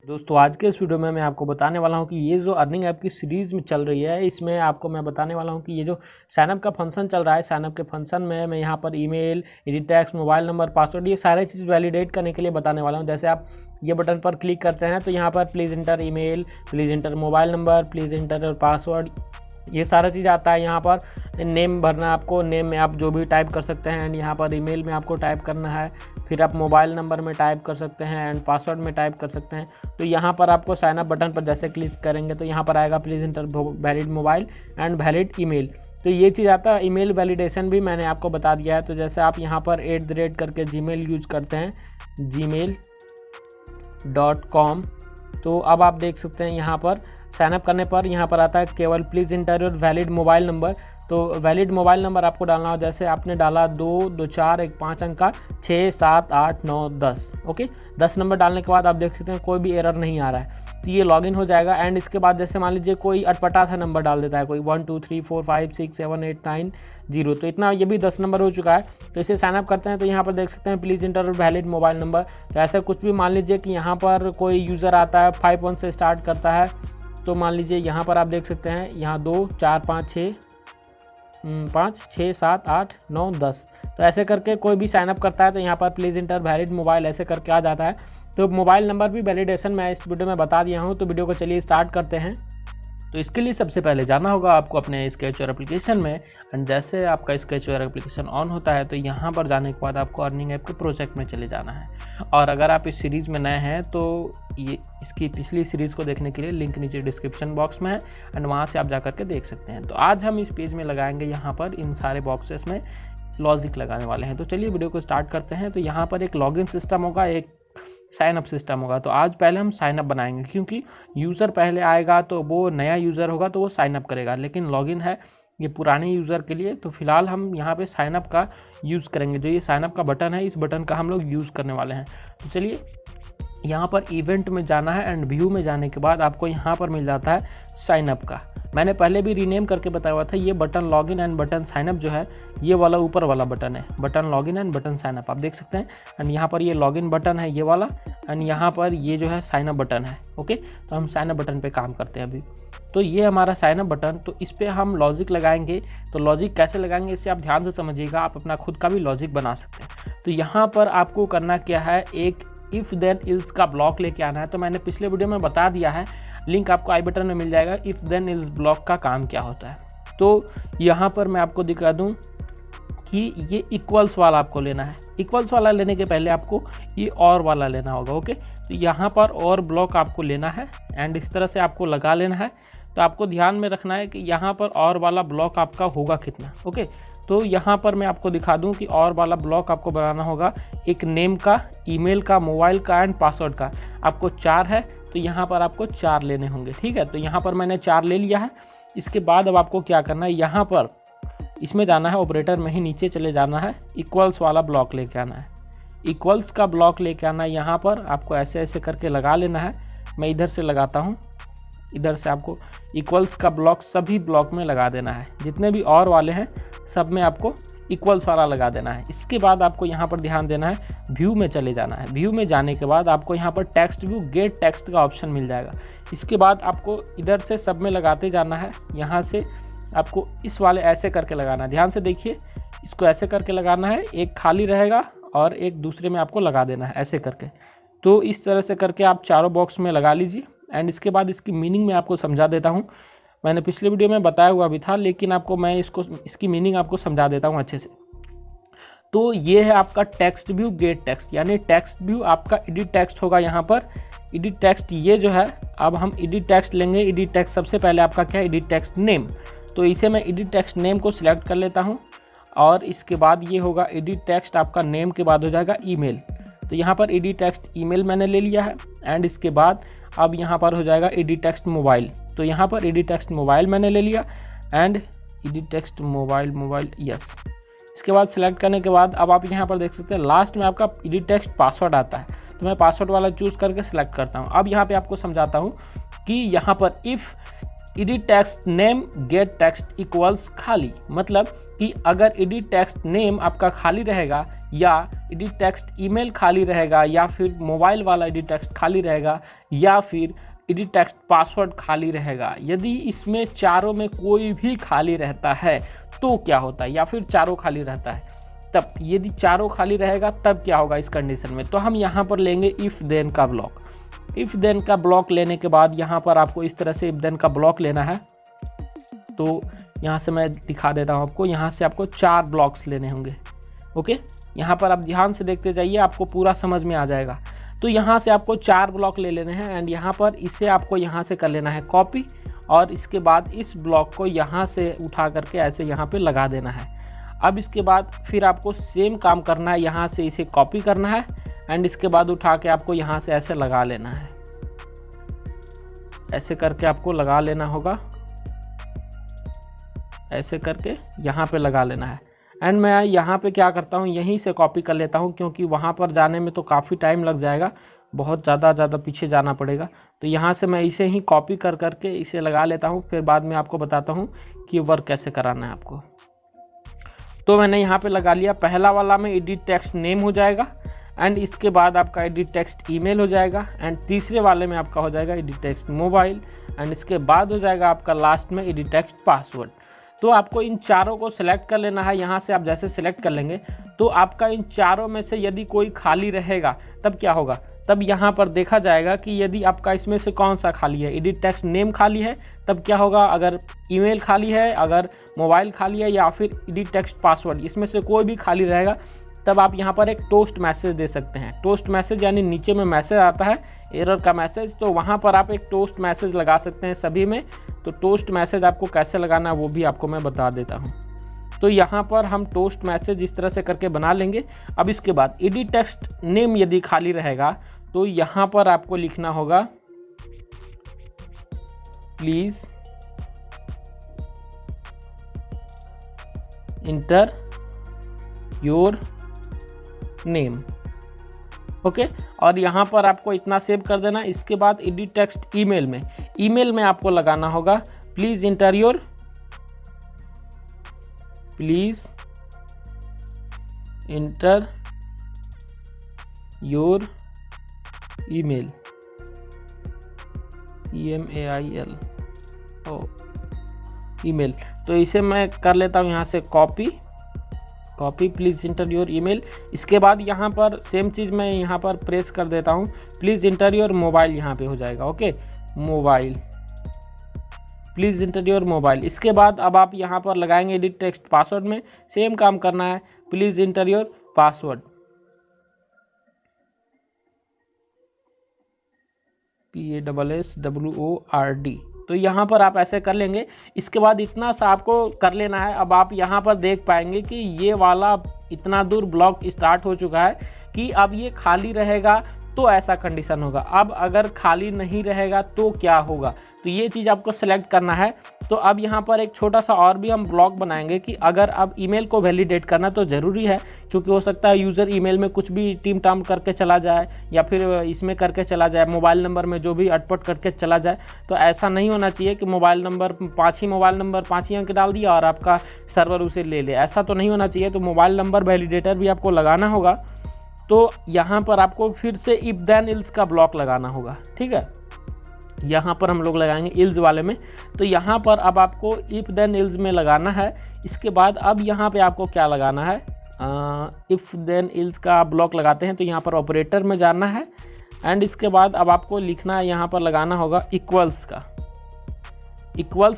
दोस्तों आज के इस वीडियो में मैं आपको बताने वाला हूं कि ये जो अर्निंग ऐप की सीरीज़ में चल रही है, इसमें आपको मैं बताने वाला हूं कि ये जो साइनअप का फंक्शन चल रहा है, साइनअप के फंक्शन में मैं यहां पर email, edit text, mobile number, password, ये सारे चीज़ वैलिडेट करने के लिए बताने वाला हूं। जैसे आप ये बटन पर क्लिक करते हैं तो यहाँ पर please inter email, please inter mobile number, please inter password, ये सारा चीज़ आता है। यहाँ पर नेम भरना, आपको नेम में आप जो भी टाइप कर सकते हैं एंड यहाँ पर ईमेल में आपको टाइप करना है, फिर आप मोबाइल नंबर में टाइप कर सकते हैं एंड पासवर्ड में टाइप कर सकते हैं। तो यहाँ पर आपको साइन अप बटन पर जैसे क्लिक करेंगे तो यहाँ पर आएगा please inter valid mobile and valid email. तो ये चीज़ आता है। ईमेल वैलिडेशन भी मैंने आपको बता दिया है। तो जैसे आप यहाँ पर @ करके जीमेल यूज करते हैं, gmail.com, तो अब आप देख सकते हैं यहाँ पर साइनअप करने पर यहाँ पर आता है केवल please inter your valid mobile number. तो वैलिड मोबाइल नंबर आपको डालना हो, जैसे आपने डाला 22415 अंक का 6789110, ओके। 10 नंबर डालने के बाद आप देख सकते हैं कोई भी एरर नहीं आ रहा है, तो ये लॉगिन हो जाएगा। एंड इसके बाद जैसे मान लीजिए कोई अटपटा सा नंबर डाल देता है, कोई 1 2 3 4 5 6 7 8 9 0, तो इतना ये भी 10 नंबर हो चुका है। तो इसे साइनअप करते हैं तो यहाँ पर देख सकते हैं please inter valid mobile number. तो ऐसा कुछ भी मान लीजिए कि यहाँ पर कोई यूज़र आता है 51 से स्टार्ट करता है, तो मान लीजिए यहाँ पर आप देख सकते हैं यहाँ 2 4 5 6 7 8 9 10, तो ऐसे करके कोई भी साइनअप करता है तो यहाँ पर प्लीज़ इंटर वैलिड मोबाइल ऐसे करके आ जाता है। तो मोबाइल नंबर भी वैलिडेशन मैं इस वीडियो में बता दिया हूँ। तो वीडियो को चलिए स्टार्ट करते हैं। तो इसके लिए सबसे पहले जाना होगा आपको अपने स्केचर एप्लीकेशन में, एंड जैसे आपका स्केचर एप्लीकेशन ऑन होता है तो यहाँ पर जाने के बाद आपको अर्निंग ऐप के प्रोजेक्ट में चले जाना है। और अगर आप इस सीरीज़ में नए हैं तो ये इसकी पिछली सीरीज़ को देखने के लिए लिंक नीचे डिस्क्रिप्शन बॉक्स में है एंड वहाँ से आप जा करके देख सकते हैं। तो आज हम इस पेज में लगाएंगे यहाँ पर इन सारे बॉक्सेस में लॉजिक लगाने वाले हैं। तो चलिए वीडियो को स्टार्ट करते हैं। तो यहाँ पर एक लॉगिन सिस्टम होगा, एक साइन अप सिस्टम होगा। तो आज पहले हम साइन अप बनाएंगे, क्योंकि यूज़र पहले आएगा तो वो नया यूज़र होगा तो वो साइन अप करेगा, लेकिन लॉगिन है ये पुराने यूज़र के लिए। तो फिलहाल हम यहाँ पे साइन अप का यूज़ करेंगे। जो ये साइन अप का बटन है, इस बटन का हम लोग यूज़ करने वाले हैं। तो चलिए यहाँ पर इवेंट में जाना है एंड व्यू में जाने के बाद आपको यहाँ पर मिल जाता है साइन अप का। मैंने पहले भी रीनेम करके बताया हुआ था, ये button login and button sign up जो है ये वाला ऊपर वाला बटन है, button login and button sign up आप देख सकते हैं। एंड यहाँ पर ये लॉगिन बटन है ये वाला, एंड यहाँ पर ये जो है साइनअप बटन है, ओके। तो हम साइनअप बटन पे काम करते हैं अभी। तो ये हमारा साइनअप बटन, तो इस पर हम लॉजिक लगाएंगे। तो लॉजिक कैसे लगाएंगे इससे आप ध्यान से समझिएगा, आप अपना खुद का भी लॉजिक बना सकते हैं। तो यहाँ पर आपको करना क्या है, एक इफ़ देन इल्स का ब्लॉक लेके आना है। तो मैंने पिछले वीडियो में बता दिया है, लिंक आपको आई बटन में मिल जाएगा। इफ़ देन इल्स ब्लॉक का काम क्या होता है, तो यहाँ पर मैं आपको दिखा दूँ कि ये इक्वल्स वाला आपको लेना है। इक्वल्स वाला लेने के पहले आपको ये और वाला लेना होगा, ओके। तो यहाँ पर और ब्लॉक आपको लेना है एंड इस तरह से आपको लगा लेना है। तो आपको ध्यान में रखना है कि यहाँ पर और वाला ब्लॉक आपका होगा कितना, ओके। तो यहाँ पर मैं आपको दिखा दूँ कि और वाला ब्लॉक आपको बनाना होगा, एक नेम का, ईमेल का, मोबाइल का एंड पासवर्ड का। आपको 4 है तो यहाँ पर आपको 4 लेने होंगे, ठीक है। तो यहाँ पर मैंने 4 ले लिया है। इसके बाद अब आपको क्या करना है, यहाँ पर इसमें जाना है, ऑपरेटर में ही नीचे चले जाना है, इक्वल्स वाला ब्लॉक लेके आना है। इक्वल्स का ब्लॉक लेके आना है, यहाँ पर आपको ऐसे ऐसे करके लगा लेना है। मैं इधर से लगाता हूँ, इधर से आपको इक्वल्स का ब्लॉक सभी ब्लॉक में लगा देना है, जितने भी और वाले हैं सब में आपको इक्वल्स वाला लगा देना है। इसके बाद आपको यहाँ पर ध्यान देना है, व्यू में चले जाना है। व्यू में जाने के बाद आपको यहाँ पर टेक्स्ट व्यू गेट टेक्स्ट का ऑप्शन मिल जाएगा। इसके बाद आपको इधर से सब में लगाते जाना है। यहाँ से आपको इस वाले ऐसे करके लगाना है, ध्यान से देखिए, इसको ऐसे करके लगाना है, एक खाली रहेगा और एक दूसरे में आपको लगा देना है ऐसे करके। तो इस तरह से करके आप चारों बॉक्स में लगा लीजिए। एंड इसके बाद इसकी मीनिंग मैं आपको समझा देता हूँ। मैंने पिछले वीडियो में बताया हुआ भी था, लेकिन आपको मैं इसकी मीनिंग आपको समझा देता हूँ अच्छे से। तो ये है आपका टेक्स्ट व्यू गेट टेक्स्ट, यानी टेक्स्ट व्यू आपका एडिट टेक्स्ट होगा। यहाँ पर एडिट टेक्स्ट ये जो है, अब हम एडिट टेक्स्ट लेंगे। एडिट टेक्स्ट सबसे पहले आपका क्या है, एडिट टेक्स्ट नेम। तो इसे मैं एडिट टेक्स्ट नेम को सिलेक्ट कर लेता हूँ और इसके बाद ये होगा एडिट टेक्स्ट आपका नेम के बाद हो जाएगा ईमेल। तो यहाँ पर एडिट टेक्स्ट ईमेल मैंने ले लिया है। एंड इसके बाद अब यहाँ पर हो जाएगा एडिट टेक्स्ट मोबाइल। तो यहाँ पर एडिट टेक्स्ट मोबाइल मैंने ले लिया and edit text mobile yes. इसके बाद सिलेक्ट करने के बाद अब आप यहाँ पर देख सकते हैं लास्ट में आपका एडिट टेक्स्ट पासवर्ड आता है। तो मैं पासवर्ड वाला चूज़ करके सिलेक्ट करता हूँ। अब यहाँ पे आपको समझाता हूँ कि यहाँ पर if edit text name gate text equals खाली, मतलब कि अगर एडिट टेक्स्ट नेम आपका खाली रहेगा या एडिट टेक्स्ट ईमेल खाली रहेगा, या फिर मोबाइल वाला एडिट टेक्स्ट खाली रहेगा, या फिर एडिट टेक्स्ट पासवर्ड खाली रहेगा। यदि इसमें चारों में कोई भी खाली रहता है तो क्या होता है, या फिर चारों खाली रहता है तब, यदि चारों खाली रहेगा तब क्या होगा इस कंडीशन में। तो हम यहाँ पर लेंगे इफ़ देन का ब्लॉक। इफ़ देन का ब्लॉक लेने के बाद यहाँ पर आपको इस तरह से इफ़ देन का ब्लॉक लेना है। तो यहाँ से मैं दिखा देता हूँ आपको, यहाँ से आपको 4 ब्लॉक्स लेने होंगे। ओके, यहाँ पर आप ध्यान से देखते जाइए, आपको पूरा समझ में आ जाएगा। तो यहाँ से आपको 4 ब्लॉक ले लेने हैं एंड यहाँ पर इसे आपको यहाँ से कर लेना है कॉपी, और इसके बाद इस ब्लॉक को यहाँ से उठा करके ऐसे यहाँ पे लगा देना है। अब इसके बाद फिर आपको सेम काम करना है, यहाँ से इसे कॉपी करना है एंड इसके बाद उठा के आपको यहाँ से ऐसे लगा लेना है। ऐसे करके आपको लगा लेना होगा, ऐसे करके यहाँ पे लगा लेना है। एंड मैं यहाँ पे क्या करता हूँ, यहीं से कॉपी कर लेता हूँ, क्योंकि वहाँ पर जाने में तो काफ़ी टाइम लग जाएगा, बहुत ज़्यादा पीछे जाना पड़ेगा। तो यहाँ से मैं इसे ही कॉपी कर करके इसे लगा लेता हूँ, फिर बाद में आपको बताता हूँ कि वर्क कैसे कराना है आपको। तो मैंने यहाँ पे लगा लिया। पहला वाला में एडिट टेक्स्ट नेम हो जाएगा एंड इसके बाद आपका एडिट टेक्स्ट ईमेल हो जाएगा एंड तीसरे वाले में आपका हो जाएगा एडिट टेक्स्ट मोबाइल एंड इसके बाद हो जाएगा आपका लास्ट में एडिट टेक्स्ट पासवर्ड। तो आपको इन चारों को सिलेक्ट कर लेना है। यहाँ से आप जैसे सिलेक्ट कर लेंगे तो आपका इन चारों में से यदि कोई खाली रहेगा तब क्या होगा, तब यहाँ पर देखा जाएगा कि यदि आपका इसमें से कौन सा खाली है। एडिट टेक्स्ट नेम खाली है तब क्या होगा, अगर ईमेल खाली है, अगर मोबाइल खाली है, या फिर एडिट टेक्स्ट पासवर्ड, इसमें से कोई भी खाली रहेगा तब आप यहाँ पर एक टोस्ट मैसेज दे सकते हैं। टोस्ट मैसेज यानी नीचे में मैसेज आता है एरर का मैसेज, तो वहाँ पर आप एक टोस्ट मैसेज लगा सकते हैं सभी में। तो टोस्ट मैसेज आपको कैसे लगाना है वो भी आपको मैं बता देता हूँ। तो यहाँ पर हम टोस्ट मैसेज इस तरह से करके बना लेंगे। अब इसके बाद एडिट टेक्स्ट नेम यदि खाली रहेगा तो यहाँ पर आपको लिखना होगा please inter your name. Okay, और यहाँ पर आपको इतना सेव कर देना। इसके बाद एडिट टेक्स्ट ईमेल में आपको लगाना होगा please inter your email EMAIL email. तो इसे मैं कर लेता हूँ यहाँ से copy please inter your email. इसके बाद यहाँ पर सेम चीज़ मैं यहाँ पर प्रेस कर देता हूँ प्लीज़ इंटर योर मोबाइल, यहाँ पे हो जाएगा। Okay, mobile, please inter your mobile. इसके बाद अब आप यहाँ पर लगाएंगे एडिट टेक्स्ट पासवर्ड में सेम काम करना है, please inter your password, PASSWORD। तो यहाँ पर आप ऐसे कर लेंगे। इसके बाद इतना सा आपको कर लेना है। अब आप यहाँ पर देख पाएंगे कि ये वाला इतना दूर ब्लॉक स्टार्ट हो चुका है कि अब ये खाली रहेगा तो ऐसा कंडीशन होगा। अब अगर खाली नहीं रहेगा तो क्या होगा, तो ये चीज़ आपको सेलेक्ट करना है। तो अब यहाँ पर एक छोटा सा और भी हम ब्लॉक बनाएंगे कि अगर अब ईमेल को वैलिडेट करना तो ज़रूरी है, क्योंकि हो सकता है यूज़र ईमेल में कुछ भी टीम टाम करके चला जाए या फिर इसमें करके चला जाए, मोबाइल नंबर में जो भी अटपट करके चला जाए। तो ऐसा नहीं होना चाहिए कि मोबाइल नंबर 5 ही अंक डाल दिया और आपका सर्वर उसे ले ले, ऐसा तो नहीं होना चाहिए। तो मोबाइल नंबर वैलिडेटर भी आपको लगाना होगा। तो यहाँ पर आपको फिर से इफ देन इल्स का ब्लॉक लगाना होगा। ठीक है, यहाँ पर हम लोग लगाएंगे इल्स वाले में। तो यहाँ पर अब आपको इफ देन इल्स में लगाना है। इसके बाद अब यहाँ पे आपको क्या लगाना है, इफ देन इल्स का ब्लॉक लगाते हैं तो यहाँ पर ऑपरेटर में जाना है एंड इसके बाद अब आपको लिखना है, यहाँ पर लगाना होगा इक्वल्स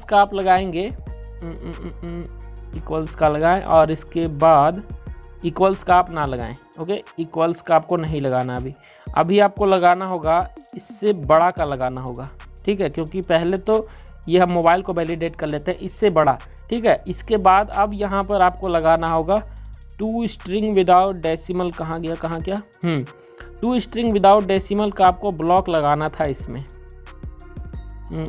का आप लगाएंगे, इक्वल्स का लगाएं और इसके बाद इक्वल्स का आप ना लगाएं। ओके, इक्वल्स का आपको नहीं लगाना अभी आपको लगाना होगा इससे बड़ा का लगाना होगा। ठीक है, क्योंकि पहले तो ये हम मोबाइल को वैलिडेट कर लेते हैं, इससे बड़ा। ठीक है, इसके बाद अब यहाँ पर आपको लगाना होगा टू स्ट्रिंग विदाउट डेसिमल, कहाँ गया 2 स्ट्रिंग विदाउट डेसिमल का आपको ब्लॉक लगाना था इसमें,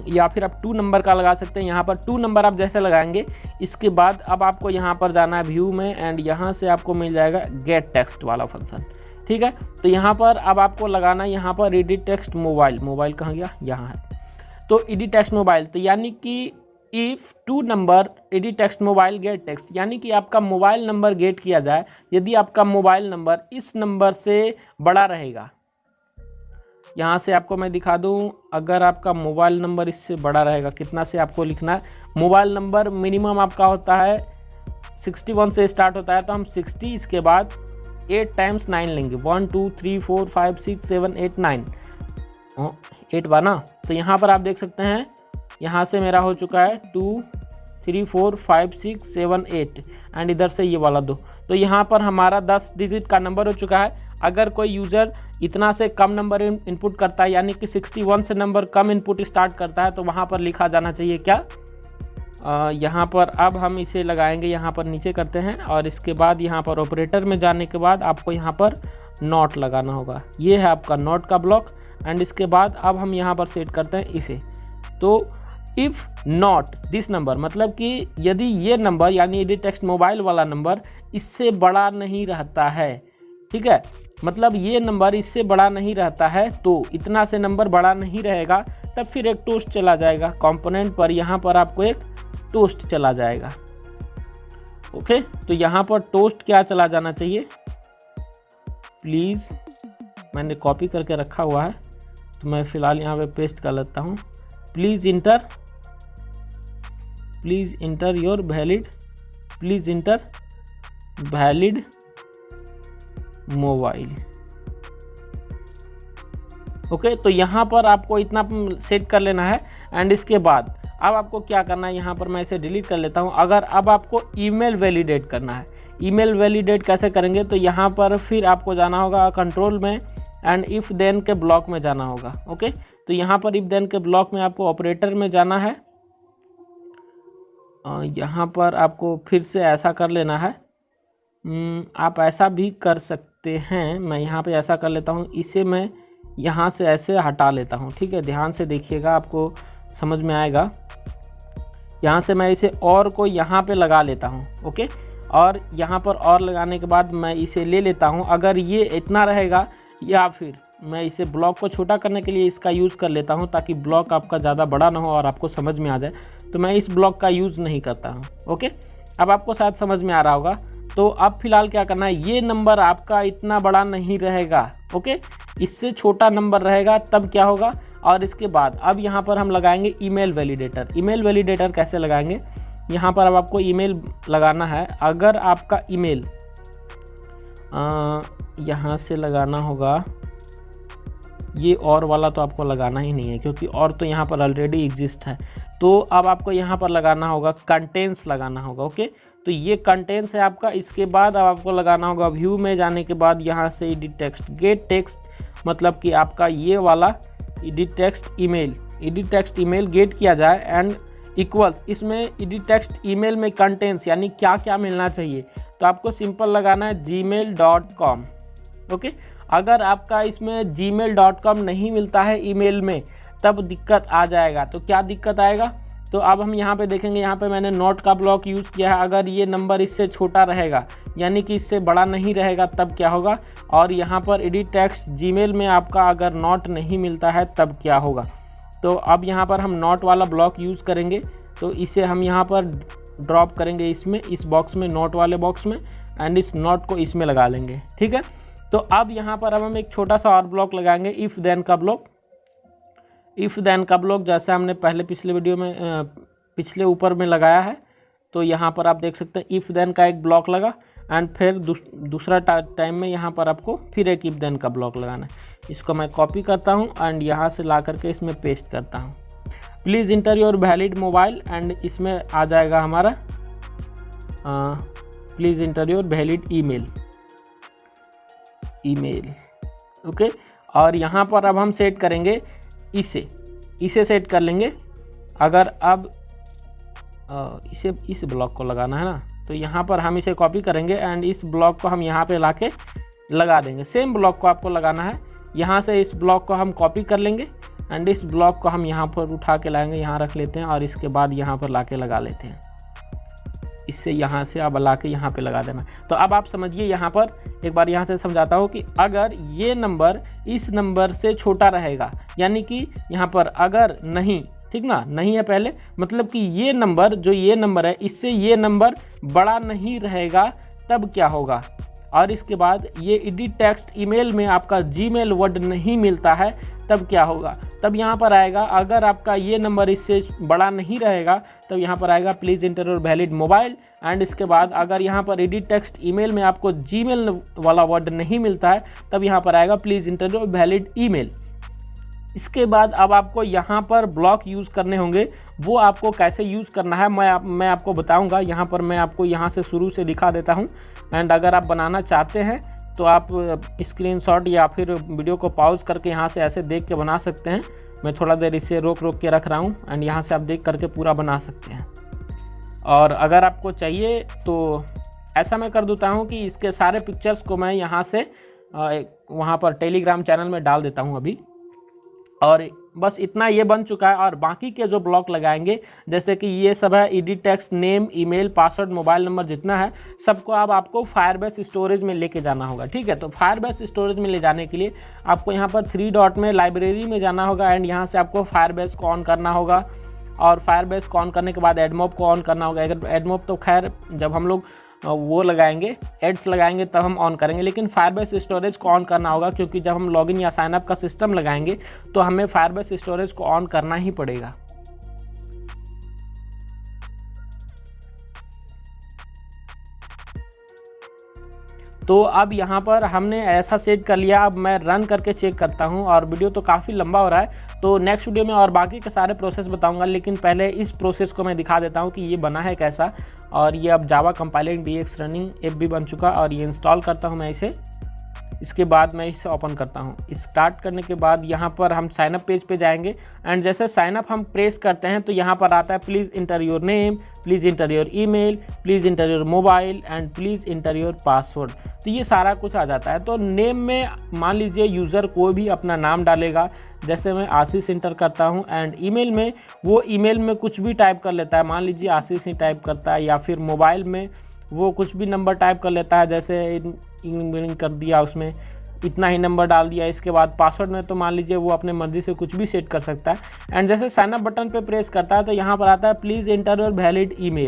या फिर आप 2 नंबर का लगा सकते हैं। यहाँ पर 2 नंबर आप जैसे लगाएंगे इसके बाद अब आपको यहाँ पर जाना है व्यू में एंड यहाँ से आपको मिल जाएगा गेट टेक्स्ट वाला फंक्शन। ठीक है, तो यहाँ पर अब आपको लगाना है यहाँ पर एडिट टेक्स्ट मोबाइल कहाँ गया, यहाँ है। तो एडिट टेक्स्ट मोबाइल, तो यानी कि if two number edit text mobile get text, यानी कि आपका मोबाइल नंबर गेट किया जाए यदि आपका मोबाइल नंबर इस नंबर से बड़ा रहेगा। यहाँ से आपको मैं दिखा दूँ, अगर आपका मोबाइल नंबर इससे बड़ा रहेगा, कितना से आपको लिखना है, मोबाइल नंबर मिनिमम आपका होता है 61 से स्टार्ट होता है, तो हम 60 इसके बाद 8 टाइम्स 9 लेंगे, 1 2 3 4 5 6 7 8 9, 8 बार ना। तो यहाँ पर आप देख सकते हैं यहाँ से मेरा हो चुका है 2 3 4 5 6 7 8 एंड इधर से ये वाला 2, तो यहाँ पर हमारा 10 डिजिट का नंबर हो चुका है। अगर कोई यूज़र इतना से कम नंबर इनपुट करता है, यानी कि 61 से नंबर कम इनपुट स्टार्ट करता है, तो वहाँ पर लिखा जाना चाहिए क्या, यहाँ पर अब हम इसे लगाएंगे, यहाँ पर नीचे करते हैं और इसके बाद यहाँ पर ऑपरेटर में जाने के बाद आपको यहाँ पर नॉट लगाना होगा। ये है आपका नॉट का ब्लॉक एंड इसके बाद अब हम यहाँ पर सेट करते हैं इसे। तो इफ़ नॉट दिस नंबर, मतलब कि यदि ये नंबर यानी एडी टेक्स्ट मोबाइल वाला नंबर इससे बड़ा नहीं रहता है, ठीक है, मतलब ये नंबर इससे बड़ा नहीं रहता है, तो इतना से नंबर बड़ा नहीं रहेगा, तब फिर एक टोस्ट चला जाएगा कंपोनेंट पर, यहाँ पर आपको एक टोस्ट चला जाएगा। ओके, तो यहाँ पर टोस्ट क्या चला जाना चाहिए, प्लीज़, मैंने कॉपी करके रखा हुआ है तो मैं फ़िलहाल यहाँ पे पेस्ट कर लेता हूँ। Please inter your valid mobile. Okay, तो यहाँ पर आपको इतना सेट कर लेना है एंड इसके बाद अब आपको क्या करना है, यहाँ पर मैं इसे डिलीट कर लेता हूँ। अगर अब आपको ईमेल वैलिडेट करना है, ईमेल वैलिडेट कैसे करेंगे, तो यहाँ पर फिर आपको जाना होगा कंट्रोल में एंड इफ़ देन के ब्लॉक में जाना होगा। ओके, तो यहाँ पर इफ़ देन के ब्लॉक में आपको ऑपरेटर में जाना है, यहाँ पर आपको फिर से ऐसा कर लेना है, आप ऐसा भी कर सकते हैं, मैं यहाँ पे ऐसा कर लेता हूँ, इसे मैं यहाँ से ऐसे हटा लेता हूँ, ठीक है, ध्यान से देखिएगा आपको समझ में आएगा। यहाँ से मैं इसे और को यहाँ पे लगा लेता हूँ। ओके, और यहाँ पर और लगाने के बाद मैं इसे ले लेता हूँ, अगर ये इतना रहेगा या फिर मैं इसे ब्लॉक को छोटा करने के लिए इसका यूज़ कर लेता हूँ ताकि ब्लॉक आपका ज़्यादा बड़ा ना हो और आपको समझ में आ जाए, तो मैं इस ब्लॉक का यूज़ नहीं करता हूँ। ओके, अब आपको शायद समझ में आ रहा होगा। तो अब फिलहाल क्या करना है, ये नंबर आपका इतना बड़ा नहीं रहेगा, ओके, इससे छोटा नंबर रहेगा, तब क्या होगा, और इसके बाद अब यहाँ पर हम लगाएंगे ईमेल वैलिडेटर। ईमेल वैलिडेटर कैसे लगाएंगे, यहाँ पर अब आपको ईमेल लगाना है। अगर आपका ईमेल यहाँ से लगाना होगा, ये और वाला तो आपको लगाना ही नहीं है क्योंकि और तो यहाँ पर ऑलरेडी एग्जिस्ट है, तो अब आपको यहाँ पर लगाना होगा कंटेंट्स लगाना होगा। ओके, तो ये कंटेंट्स है आपका। इसके बाद अब आपको लगाना होगा व्यू में जाने के बाद यहाँ से एडिट टेक्स्ट गेट टेक्स्ट, मतलब कि आपका ये वाला एडिट टेक्स्ट ईमेल गेट किया जाए एंड इक्वल्स, इसमें एडिट टेक्स्ट ईमेल में कंटेंट्स यानी क्या क्या मिलना चाहिए, तो आपको सिंपल लगाना है gmail.com। ओके, अगर आपका इसमें gmail.com नहीं मिलता है ईमेल में, तब दिक्कत आ जाएगा। तो क्या दिक्कत आएगा, तो अब हम यहाँ पे देखेंगे, यहाँ पे मैंने नॉट का ब्लॉक यूज़ किया है। अगर ये नंबर इससे छोटा रहेगा यानी कि इससे बड़ा नहीं रहेगा, तब क्या होगा, और यहाँ पर एडिट टेक्स्ट जीमेल में आपका अगर नॉट नहीं मिलता है तब क्या होगा। तो अब यहाँ पर हम नॉट वाला ब्लॉक यूज़ करेंगे, तो इसे हम यहाँ पर ड्रॉप करेंगे इसमें, इस बॉक्स में, नॉट वाले बॉक्स में, एंड इस नॉट को इसमें लगा लेंगे। ठीक है, तो अब यहाँ पर हम एक छोटा सा और ब्लॉक लगाएंगे, इफ़ देन का ब्लॉक। इफ़ देन का ब्लॉक जैसे हमने पहले पिछले वीडियो में पिछले ऊपर में लगाया है, तो यहाँ पर आप देख सकते हैं इफ़ देन का एक ब्लॉक लगा एंड फिर दूसरा टाइम में यहाँ पर आपको फिर एक इफ़ देन का ब्लॉक लगाना है। इसको मैं कॉपी करता हूँ एंड यहाँ से ला करके इसमें पेस्ट करता हूँ। Please inter your valid mobile, and इसमें आ जाएगा हमारा please inter your valid email. Okay, और यहाँ पर अब हम सेट करेंगे इसे सेट कर लेंगे। अगर अब इसे इस ब्लॉक को लगाना है ना, तो यहाँ पर हम इसे कॉपी करेंगे एंड इस ब्लॉक को हम यहाँ पे लाके लगा देंगे। सेम ब्लॉक को आपको लगाना है, यहाँ से इस ब्लॉक को हम कॉपी कर लेंगे एंड इस ब्लॉक को हम यहाँ पर उठा के लाएंगे, यहाँ रख लेते हैं और इसके बाद यहाँ पर लाके लगा लेते हैं। इससे यहाँ से अब ला के यहाँ पे लगा देना। तो अब आप समझिए, यहाँ पर एक बार यहाँ से समझाता हूँ कि अगर ये नंबर इस नंबर से छोटा रहेगा, यानी कि यहाँ पर अगर नहीं ठीक ना, नहीं है पहले, मतलब कि ये नंबर जो ये नंबर है इससे ये नंबर बड़ा नहीं रहेगा, तब क्या होगा। और इसके बाद ये एडिट टेक्स्ट ईमेल में आपका जीमेल वर्ड नहीं मिलता है, तब क्या होगा। तब यहाँ पर आएगा अगर आपका ये नंबर इससे बड़ा नहीं रहेगा, तब यहाँ पर आएगा please inter your valid mobile. And इसके बाद अगर यहाँ पर एडिट टेक्स्ट ईमेल में आपको जीमेल वाला वर्ड नहीं मिलता है, तब यहाँ पर आएगा please inter your valid email. इसके बाद अब आपको यहाँ पर ब्लॉक यूज़ करने होंगे, वो आपको कैसे यूज़ करना है मैं आपको बताऊँगा। यहाँ पर मैं आपको यहाँ से शुरू से दिखा देता हूँ। एंड अगर आप बनाना चाहते हैं तो आप स्क्रीनशॉट या फिर वीडियो को पॉज करके यहाँ से ऐसे देख के बना सकते हैं। मैं थोड़ा देर इसे रोक के रख रहा हूँ एंड यहाँ से आप देख करके पूरा बना सकते हैं। और अगर आपको चाहिए तो ऐसा मैं कर देता हूँ कि इसके सारे पिक्चर्स को मैं यहाँ से वहाँ पर टेलीग्राम चैनल में डाल देता हूँ अभी। और बस इतना ये बन चुका है। और बाकी के जो ब्लॉक लगाएंगे, जैसे कि ये सब है edit text, name, email, password, mobile number, जितना है सबको अब आपको फायरबेस स्टोरेज में लेके जाना होगा। ठीक है, तो फायरबेस स्टोरेज में ले जाने के लिए आपको यहाँ पर 3 डॉट में लाइब्रेरी में जाना होगा एंड यहाँ से आपको फायरबेस को ऑन करना होगा। और फायरबेस को ऑन करने के बाद एडमॉब को ऑन करना होगा। अगर एडमॉब तो खैर जब हम लोग वो लगाएंगे, एड्स लगाएंगे तब हम ऑन करेंगे, लेकिन फायरबेस स्टोरेज को ऑन करना होगा क्योंकि जब हम लॉगिन या साइनअप का सिस्टम लगाएंगे तो हमें फायरबेस स्टोरेज को ऑन करना ही पड़ेगा। तो अब यहाँ पर हमने ऐसा सेट कर लिया। अब मैं रन करके चेक करता हूँ और वीडियो तो काफ़ी लंबा हो रहा है, तो नेक्स्ट वीडियो में और बाकी के सारे प्रोसेस बताऊंगा, लेकिन पहले इस प्रोसेस को मैं दिखा देता हूँ कि ये बना है कैसा। और ये अब जावा कंपाइलिंग DX रनिंग ऐप भी बन चुका और ये इंस्टॉल करता हूँ मैं इसे। इसके बाद मैं इसे ओपन करता हूँ। स्टार्ट करने के बाद यहाँ पर हम साइनअप पेज पे जाएंगे एंड जैसे साइनअप हम प्रेस करते हैं तो यहाँ पर आता है please inter your name, please inter your email, please inter your mobile and please inter your password. तो ये सारा कुछ आ जाता है। तो नेम में मान लीजिए यूज़र कोई भी अपना नाम डालेगा, जैसे मैं आशीष इंटर करता हूँ। एंड ईमेल में वो ईमेल में कुछ भी टाइप कर लेता है, मान लीजिए आशीष ही टाइप करता है, या फिर मोबाइल में वो कुछ भी नंबर टाइप कर लेता है, जैसे इंजीनियरिंग कर दिया उसमें इतना ही नंबर डाल दिया। इसके बाद पासवर्ड में तो मान लीजिए वो अपने मर्जी से कुछ भी सेट कर सकता है। एंड जैसे साइनअप बटन पे प्रेस करता है तो यहाँ पर आता है please enter your valid email.